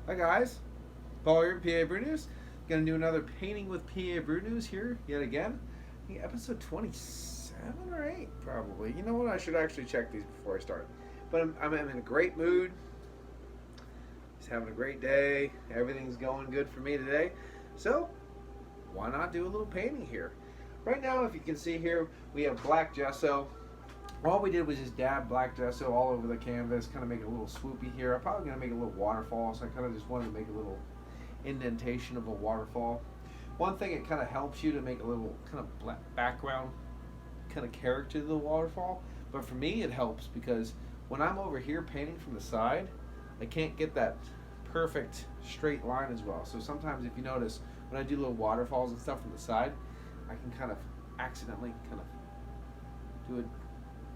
Hi guys, Paul here at PABrewNews. Gonna do another painting with PABrewNews here yet again. I think episode 27 or 8 probably. You know what? I should actually check these before I start. But I'm in a great mood. Just having a great day. Everything's going good for me today. So why not do a little painting here? Right now, if you can see here, we have black gesso. All we did was just dab black gesso all over the canvas, kind of make it a little swoopy here. I'm probably going to make a little waterfall, so I kind of just wanted to make a little indentation of a waterfall. One thing, it kind of helps you to make a little kind of black background kind of character to the waterfall. But for me, it helps because when I'm over here painting from the side, I can't get that perfect straight line as well. So sometimes if you notice, when I do little waterfalls and stuff from the side, I can kind of accidentally kind of do it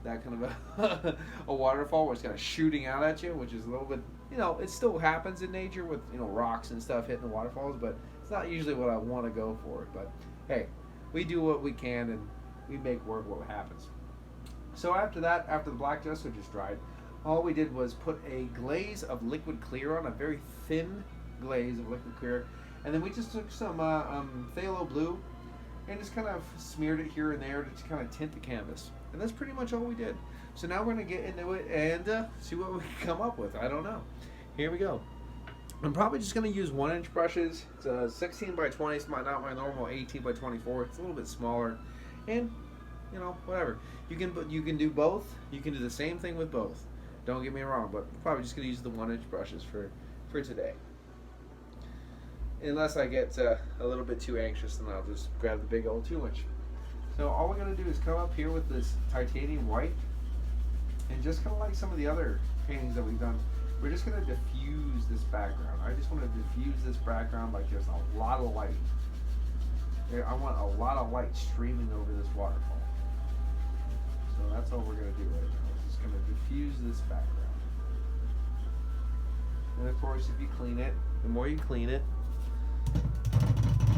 that kind of a waterfall where it's kind of shooting out at you, which is a little bit, it still happens in nature with, rocks and stuff hitting the waterfalls, but it's not usually what I want to go for. But hey, we do what we can and we make work what happens. So after that, after the black gesso just dried, all we did was put a glaze of liquid clear on, a very thin glaze of liquid clear, and then we just took some phthalo blue and just kind of smeared it here and there to kind of tint the canvas. And that's pretty much all we did. So now we're going to get into it and see what we can come up with. I don't know. Here we go. I'm probably just going to use 1-inch brushes. It's a 16 by 20. It's not my normal 18 by 24. It's a little bit smaller. And, whatever. You can do both. You can do the same thing with both. Don't get me wrong, but I'm probably just going to use the 1-inch brushes for today. Unless I get a little bit too anxious, then I'll just grab the big old 2-inch. So all we're going to do is come up here with this titanium white, and just kind of like some of the other paintings that we've done, we're just going to diffuse this background. I just want to diffuse this background like there's a lot of light. I want a lot of light streaming over this waterfall. So that's all we're going to do right now. We're just going to diffuse this background. And of course, if you clean it, the more you clean it,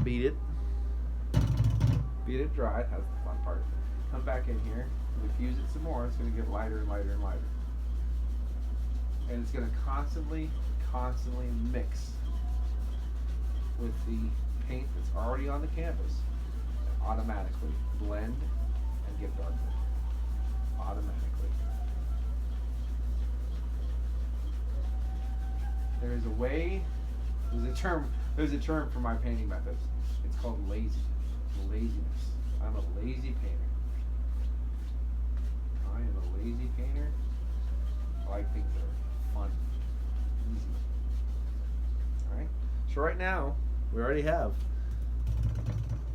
beat it dry. That's the fun part. Come back in here, diffuse it some more. It's going to get lighter and lighter and lighter, and it's going to constantly mix with the paint that's already on the canvas, and automatically blend and get darker automatically. There's a way. There's a term for my painting methods. It's called laziness. I'm a lazy painter. I am a lazy painter. I like things that are fun, easy. Alright? So right now, we already have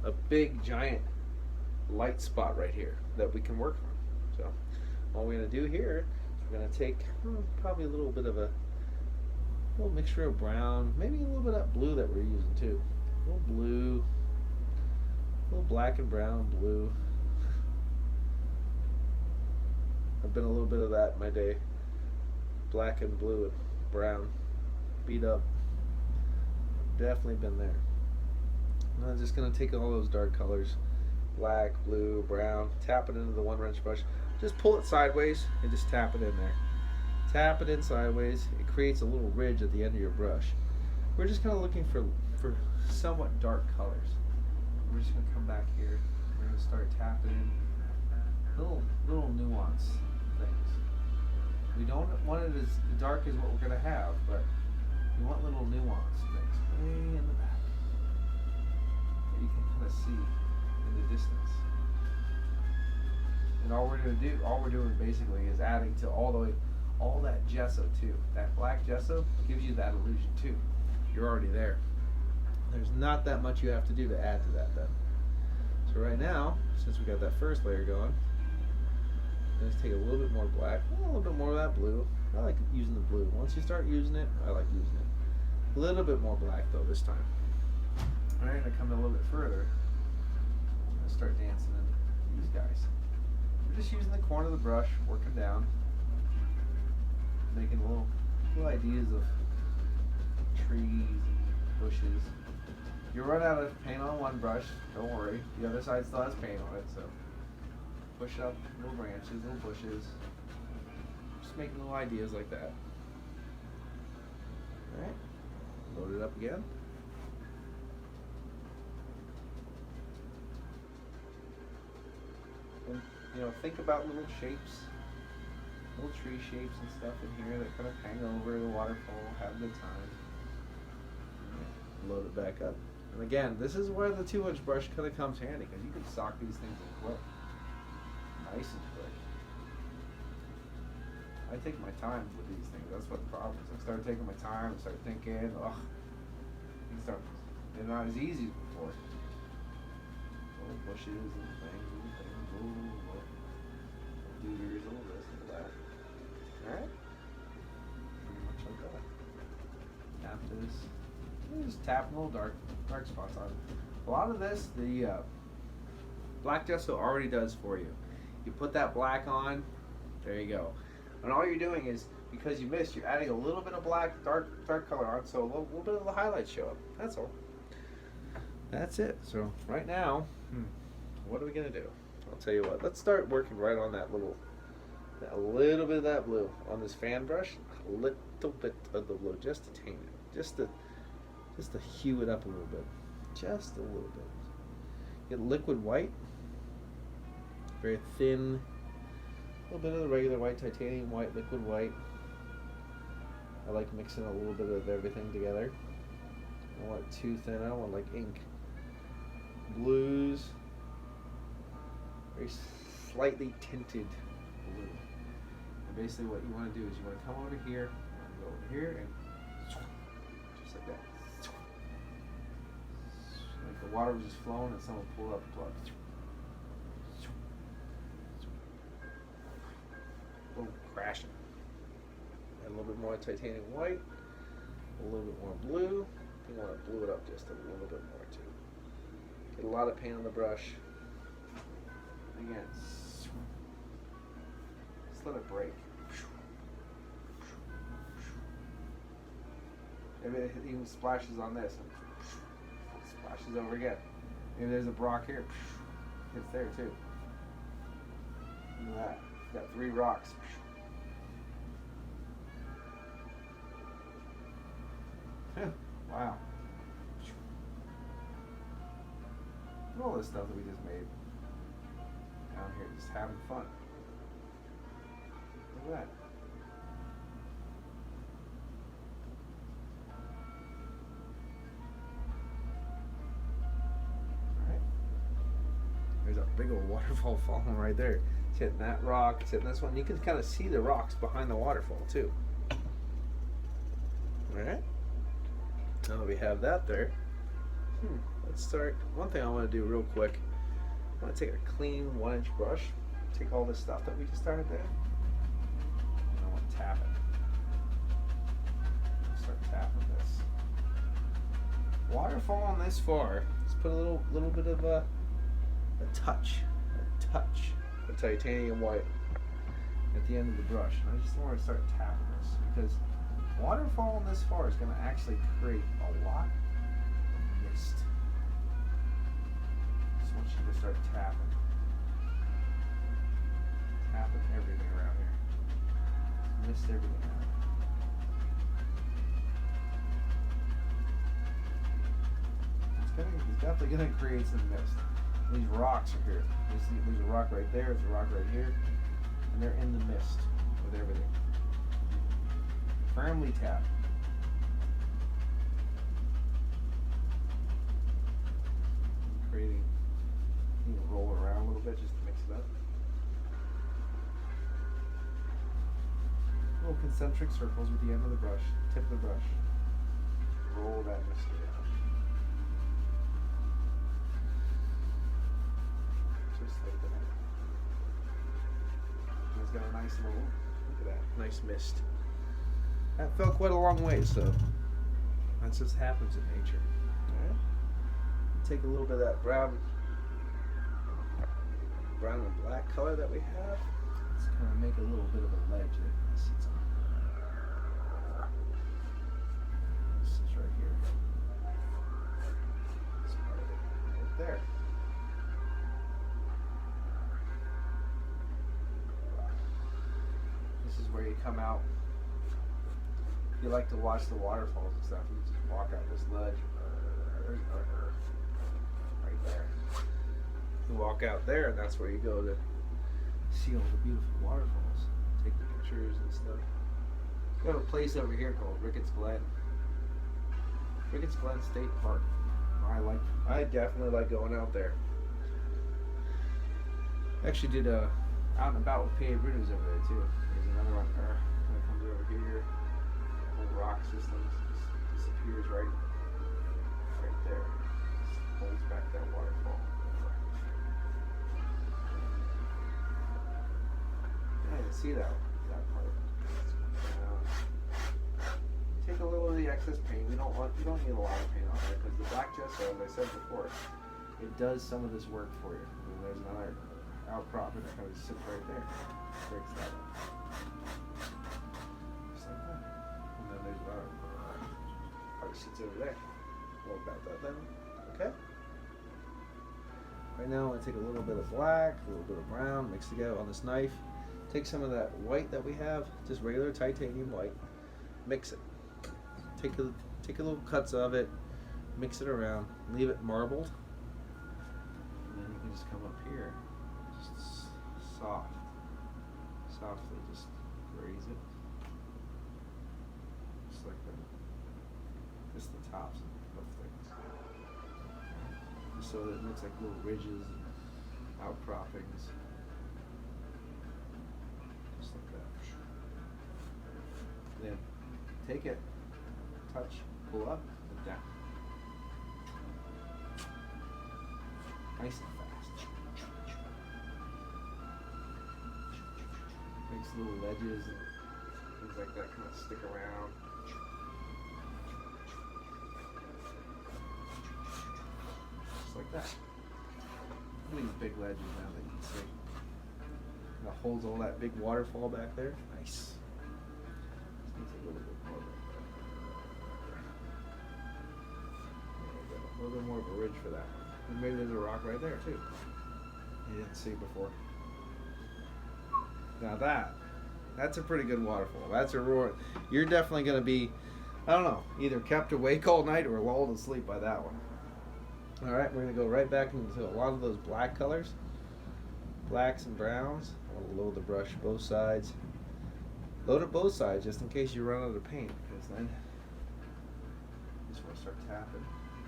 a big, giant light spot right here that we can work on. So all we're going to do here is we're going to take probably a little bit of a little mixture of brown, maybe a little bit of that blue that we're using too. A little blue, a little black and brown, blue. I've been a little bit of that in my day. Black and blue and brown. Beat up. Definitely been there. And I'm just going to take all those dark colors. Black, blue, brown. Tap it into the 1-inch brush. Just pull it sideways and just tap it in there. Tap it in sideways. It creates a little ridge at the end of your brush. We're just kind of looking for somewhat dark colors. We're just going to come back here. We're going to start tapping in little nuance things. We don't want it as dark as what we're going to have, but we want little nuance things way in the back that you can kind of see in the distance. And all we're doing basically is adding to all that gesso too. That black gesso gives you that illusion too. You're already there. There's not that much you have to do to add to that then. So right now, since we got that first layer going, let's take a little bit more black, a little bit more of that blue. I like using the blue. Once you start using it, I like using it. A little bit more black though this time. Alright, I come a little bit further. I'm going to start dancing in these guys. We're just using the corner of the brush, working down, making little ideas of trees and bushes. You run out of paint on one brush, don't worry. The other side still has paint on it, so push up little branches, little bushes. Just making little ideas like that. Alright? up again. And, you know, think about little shapes, little tree shapes and stuff in here that kind of hang over the waterfall, have a good time. Load it back up. And again, this is where the 2-inch brush kind of comes handy, because you can sock these things in quick. Nice and quick. I take my time with these things. That's what the problem is. I start taking my time and start thinking, they're not as easy as before. Little bushes and things, little dooders, little this, little that. Alright? Pretty much like that. Tap this. Just tap little dark spots on it. A lot of this, the black gesso already does for you. You put that black on, there you go. And all you're doing is, because you missed, you're adding a little bit of black, dark color on, so a little bit of the highlights show up. That's all. That's it. So right now, what are we gonna do? I'll tell you what. Let's start working right on a little bit of that blue on this fan brush. A little bit of the blue, just to tame it, just to hue it up a little bit, just a little bit. Get liquid white, very thin. A little bit of the regular white, titanium white, liquid white. I like mixing a little bit of everything together. I don't want it too thin. I don't want like ink. Blues. Very slightly tinted blue. And basically what you want to do is you want to come over here, go over here, and just like that. Like the water was just flowing and someone pulled up the plug. Boom, crashing. And a little bit more titanium white, a little bit more blue. You want to blue it up just a little bit more too. Get a lot of paint on the brush. Again, just let it break. Maybe it even splashes on this and splashes over again. Maybe there's a rock here. It's there too. Look at that. Got 3 rocks. Wow. And all this stuff that we just made down here, just having fun. Look at that. Alright. There's a big old waterfall falling right there. It's hitting that rock, it's hitting this one. You can kind of see the rocks behind the waterfall too. Alright. Now that we have that there, let's start. One thing I want to do real quick, I want to take a clean 1-inch brush, take all this stuff that we just started there, and I want to tap it. Start tapping this. Waterfall on this far. Let's put a little bit of a touch of titanium white at the end of the brush. And I just want to start tapping this because waterfall on this far is going to actually create a lot of mist. Just want you to start tapping everything around here. Mist everything out. It's definitely going to create some mist. These rocks are here. There's a rock right there, there's a rock right here, and they're in the mist with everything. Firmly tap. Creating, roll it around a little bit just to mix it up. Little concentric circles with the end of the brush, tip of the brush. Roll that mist around. Just like that. And it's got a nice little, look at that, nice mist. That felt quite a long way, so that just happens in nature. Alright? Take a little bit of that brown and black color that we have. Let's kind of make a little bit of a ledge that it sits on. This is right here. This part of it, right there. This is where you come out If you like to watch the waterfalls and stuff, you just walk out this ledge right there. You walk out there, and that's where you go to see all the beautiful waterfalls, take the pictures and stuff. We have a place over here called Ricketts Glen. Ricketts Glen State Park. I definitely like going out there. Actually did a out and about with PABrewNews over there too. There's another one that comes over here. Whole rock system disappears right there. Just holds back that waterfall. Yeah, you see that part. Take a little of the excess paint. You don't need a lot of paint on there because the black gesso, as I said before, it does some of this work for you. And there's another outcropping that kind of sits right there. Breaks that up. Just like that. And then there's another part that sits over there. We'll bat that down. Okay? Right now I'm going to take a little bit of black, a little bit of brown, mix together on this knife. Take some of that white that we have, just regular titanium white, mix it. Take a little cuts of it, mix it around, leave it marbled, and then you can just come up here, just softly just graze it, just like that, just the tops of things, just so that it looks like little ridges and outcroppings, just like that. Then take it. Touch, pull up, and down. Nice and fast. Makes little ledges and things like that kind of stick around. Just like that. Look at these big ledges now that you can see. That holds all that big waterfall back there. Nice. Just needs a little bit more. A little bit more of a ridge for that one. And maybe there's a rock right there too. You didn't see before. Now that's a pretty good waterfall. That's a roar. You're definitely going to be, I don't know, either kept awake all night or lulled to sleep by that one. Alright, we're going to go right back into a lot of those black colors. Blacks and browns. I want to load the brush both sides. Load it both sides just in case you run out of paint, because then you just want to start tapping.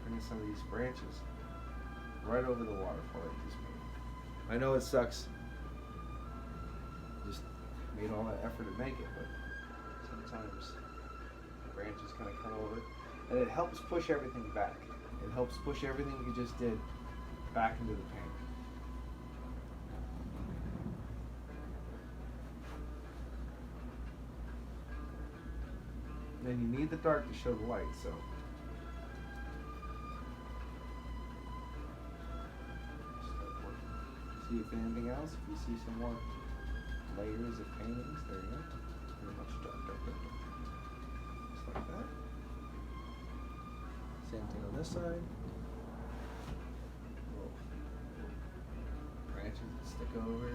Bringing some of these branches right over the waterfall that you just made. I know it sucks. Just made all that effort to make it, but sometimes the branches kind of come over, and it helps push everything back. It helps push everything you just did back into the paint. Then you need the dark to show the light, so. See if anything else, if you see some more layers of paintings, there you go. Pretty much dark. Just like that. Same thing on this side. Little branches that stick over.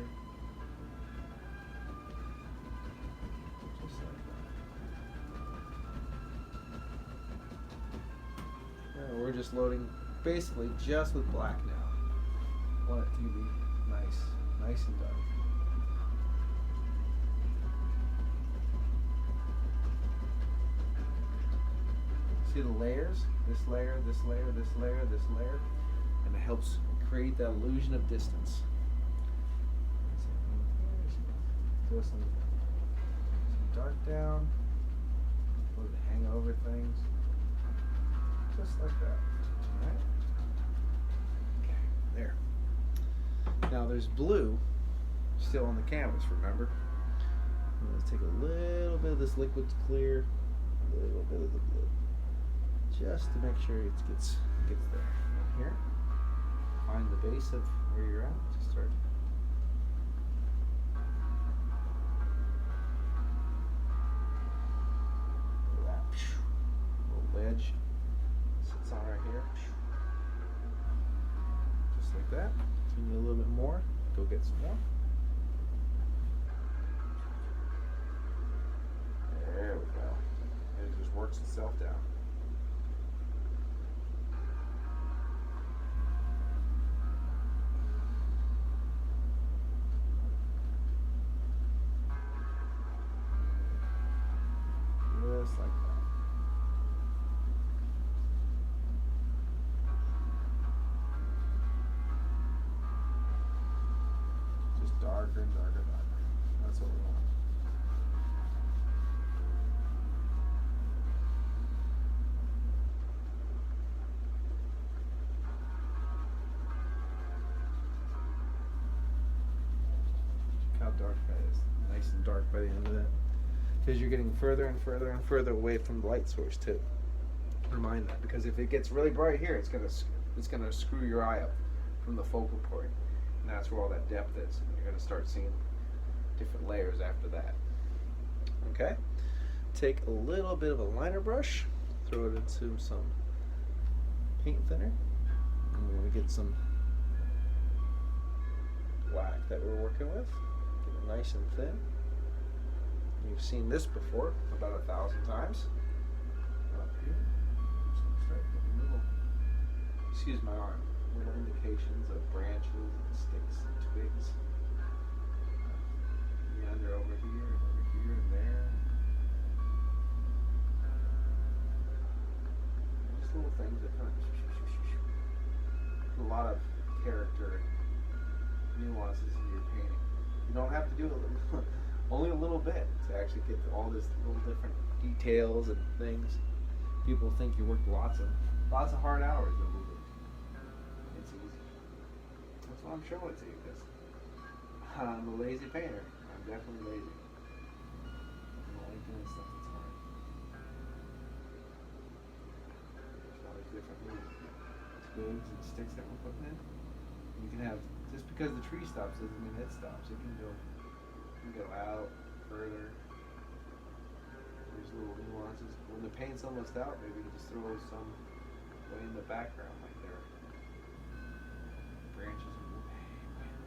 Just like that. And we're just loading basically just with black now. Want it to be nice and dark. See the layers? This layer, this layer, this layer, this layer, and it helps create that illusion of distance. Throw some dark down, let it hang over things, just like that. All right. Okay, there. Now there's blue still on the canvas, remember? I'm going to take a little bit of this liquid clear, a little bit of the blue, just to make sure it gets there. Right here, find the base of where you're at, just start. Look at that, little ledge sits on right here, just like that. You need a little bit more, go get some more. There we go. There's push itself down. Just like that. Just darker and darker and darker. That's what we want. How dark that is. Nice and dark by the end of that. Because you're getting further and further and further away from the light source too. Remind that, because if it gets really bright here, it's gonna screw your eye up from the focal point, and that's where all that depth is. And you're gonna start seeing different layers after that. Okay. Take a little bit of a liner brush, throw it into some paint thinner, and we're gonna get some black that we're working with. Get it nice and thin. You've seen this before about 1,000 times. Up here, I'm just going to start getting little, excuse my arm, little indications of branches and sticks and twigs. Meander over here and there. Just little things that kind of a lot of character nuances in your painting. You don't have to do it only a little bit to actually get all this little different details and things. People think you worked lots of hard hours in moving. It's easy. That's why I'm showing it to you, because I'm a lazy painter. I'm definitely lazy. I don't like doing stuff that's hard. There's all these different little twigs and sticks that we're putting in. You can have, just because the tree stops doesn't mean it stops. It can go out further. There's little nuances. When the paint's almost out, maybe you just throw some way in the background, like there. Branches are way in the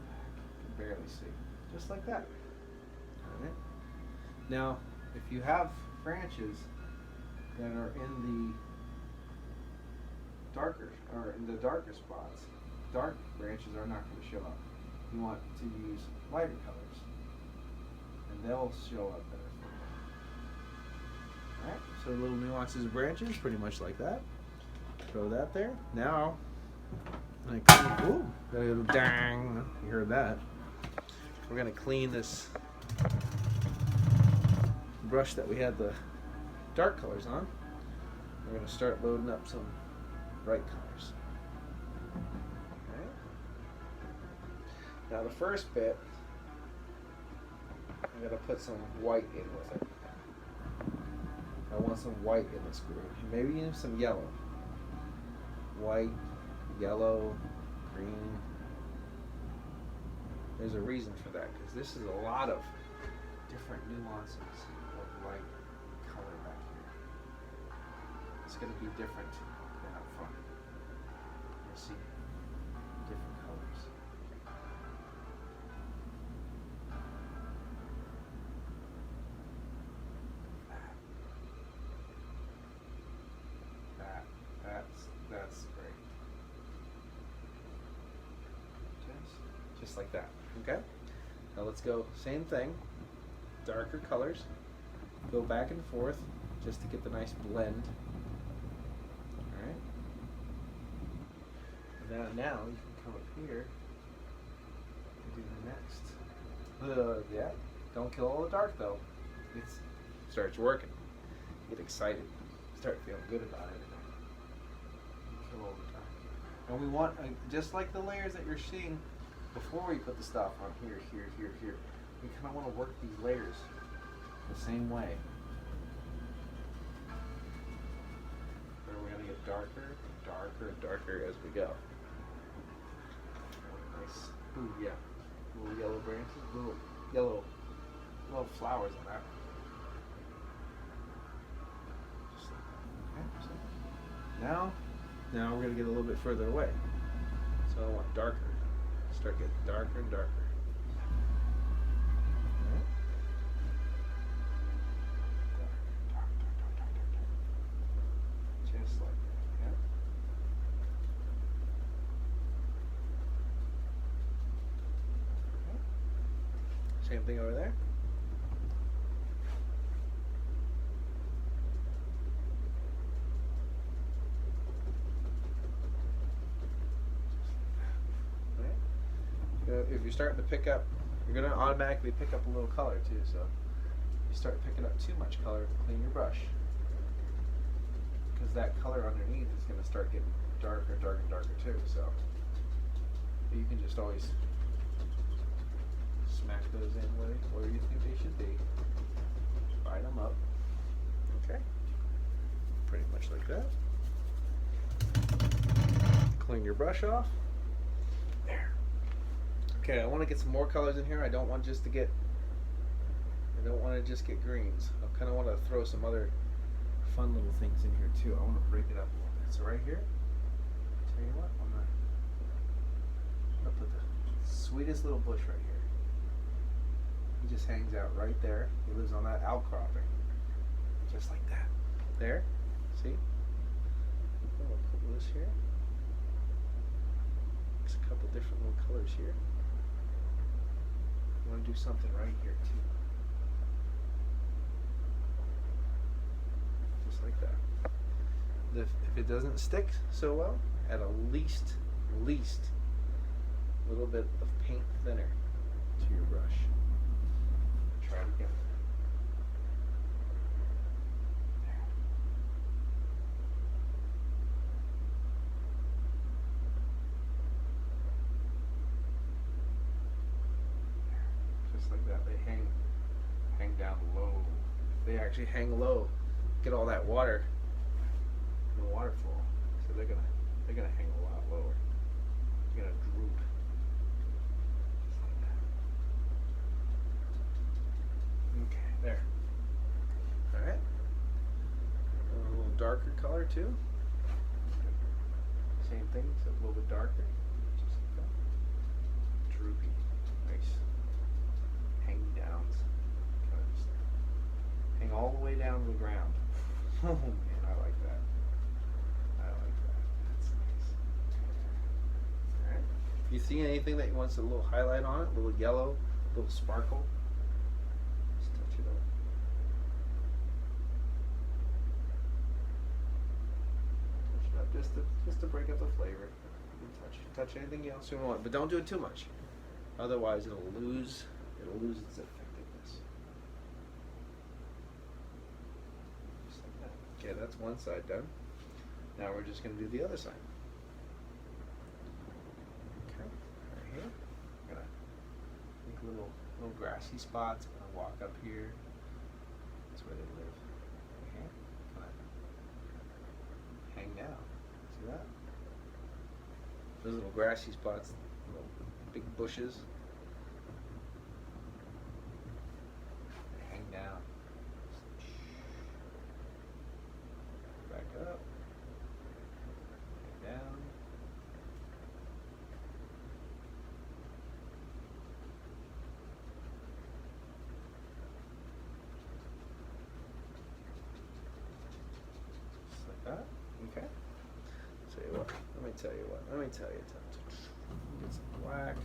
back. You can barely see. Just like that. Alright. Now, if you have branches that are in the darker spots, dark branches are not going to show up. You want to use lighter colors, and they'll show up better for you. Alright, so little nuances of branches, pretty much like that. Throw that there. Now, ooh, got a little dang. You heard that. We're going to clean this brush that we had the dark colors on. We're going to start loading up some bright colors. Okay. Now the first bit, I'm going to put some white in with it. I want some white in this group. Maybe even some yellow. White, yellow, green. There's a reason for that, because this is a lot of different nuances of light color back here. It's going to be different than up front. You'll see different colors. That's great. Just like that. Okay? Now let's go, same thing, darker colors, go back and forth just to get the nice blend. Alright? Now you can come up here and do the next. Yeah, don't kill all the dark though. It starts working. Get excited. Start feeling good about it. Kill all the dark. And we want, just like the layers that you're seeing before we put the stuff on here, we kind of want to work these layers the same way. Where we're going to get darker, darker, and darker as we go. Nice. Ooh, yeah. Little yellow branches, little flowers on that. Just like that. Okay. So now we're going to get a little bit further away. So I want darker. Start getting darker and darker. Same thing over there. If you're starting to pick up, you're going to automatically pick up a little color too. So if you start picking up too much color, clean your brush, because that color underneath is going to start getting darker and darker and darker too. So you can just always smack those in where you think they should be. Line them up. Okay. Pretty much like that. Clean your brush off. There. Okay, I want to get some more colors in here. I don't want to just get greens. I kind of want to throw some other fun little things in here too. I want to break it up a little bit. So right here, tell you what, I'm gonna put the sweetest little bush right here. He just hangs out right there. He lives on that outcropping, just like that. There, see? I'll put this here. There's a couple different little colors here. I want to do something right here too. Just like that. If it doesn't stick so well, add a least little bit of paint thinner to your brush. Try it again. Just like that. They hang down low. They actually hang low. Get all that water in the waterfall. So they're gonna hang a lot lower. They're gonna droop. Just like that. Okay, there. Alright. A little darker color too. Same thing, except a little bit darker. Just like that. Droopy. Nice. Hang downs. Kind of just hang all the way down to the ground. Oh man, I like that. I like that. That's nice. Alright. If you see anything that wants a little highlight on it, a little yellow, a little sparkle, just touch it up. Touch it up just to break up the flavor. You can touch anything else you want, but don't do it too much. Otherwise it'll lose its effectiveness. Okay, that's one side done. Now we're just going to do the other side. Okay, right here. I'm going to make little grassy spots. I'm going to walk up here. That's where they live. Right here. Kind of hang down. See that? Those little grassy spots, little big bushes. They hang down. Up, and down. Just like that. Okay. Tell you what. Let me tell you. Get some black.